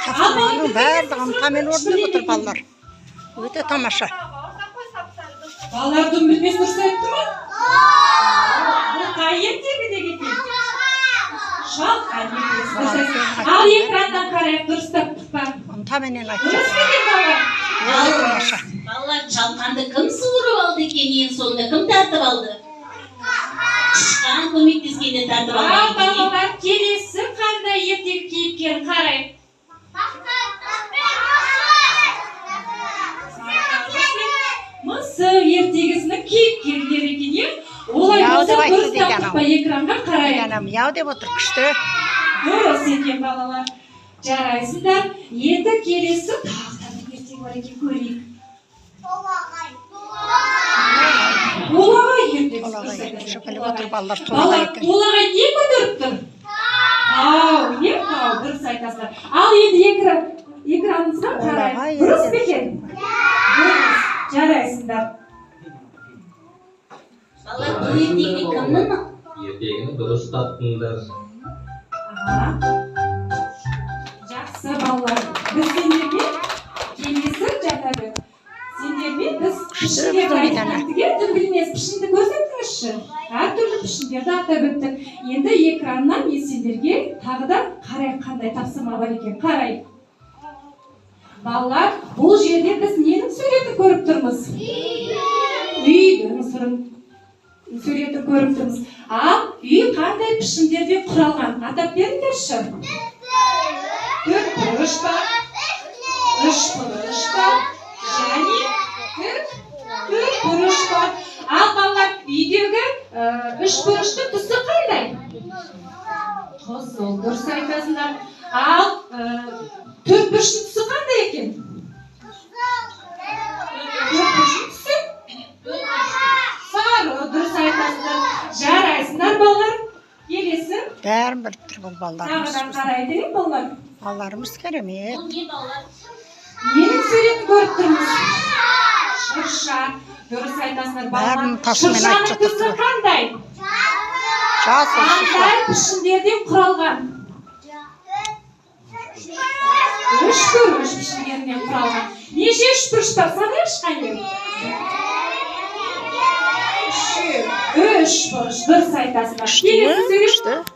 Тапсырманың барлығын тамен орындап отыр балалар. Өте тамаша. Балалар дым білмес дұрыс айтты ма? Бұл қай ертегі деген шал ал экраннан қарайық дұрыстап па? Таменен айтты. Дұрыс деген балалар. Тамаша. Балалар шалқанды кім суырып алды екен, ең соңында кім тартып алды? Шыққан көмектескенде тартып алды екен. Балалар келесі қандай ертегі кейіпкерін қарайық. Мысық ертегісінің кейіпкерлері екен, е? Олай болса дұрыстап па экранға қарайық. Яу деп отыр күшті. Дұрыс екен балалар. Жарайсыңдар. Енді келесі тағы ертегі бар екен, көрейік. Толағай ертегі. Шөкіліп отыр балалар толағай екен. Толағай не көтеріп тұр? Тау, не тау, дұрыс айтасыздар. Ал енді экранымызға қарайық. Дұрыс па екен? Дұрыс. Жарайсыңдар. Балалар бұл ертегі кімнің? Ертегіні дұрыс таптыңдар. Жақсы балалар. Біз сендерге келесі жатады. Сендерге біз пішіндерді айтқандыға түн білмес пішінді көрсеттіңізші. Әртүрлі пішіндерді атап өттік. Енді экраннан мен сендерге тағы да қарайық қандай тапсырма бар екен. Қарайық. Балалар, бұл жерде біз ненің суретін көріп тұрмыз? Үйдің суретін көріп тұрмыз. Ал үй қандай пішіндерде құралған? Атап беріңдерші. Төртбұрыш бар, үшбұрыш бар, және төртбұрыш бар. Ал балалар, үйдегі үшбұрыштың түсі қандай? Қызыл, дұрыс айтасыңдар. Ал төртбұрыштың түсі қандай екен? Төртбұрыштың түсі? Сары, дұрыс айтасыңдар. Жарайсыңдар балалар. Келесі. Бәрін біліп тұр бұл балаларымыз. Тағыдан қарайды ме балалар? Балаларымыз керемет. Бұл не балалар? Ненің суретін көріп тұрмыз? Шырша. Дұрыс айтасыңдар балалар. Шыршаның түсі қандай? Жасыл шырша. Қандай пішіндерден құралған? Үшбұрыш пішіндерінен құралған. Неше үшбұрыш бар? Санайықшы қане? Үшбұрыш. Дұрыс айтасыңдар. Келесі сурет.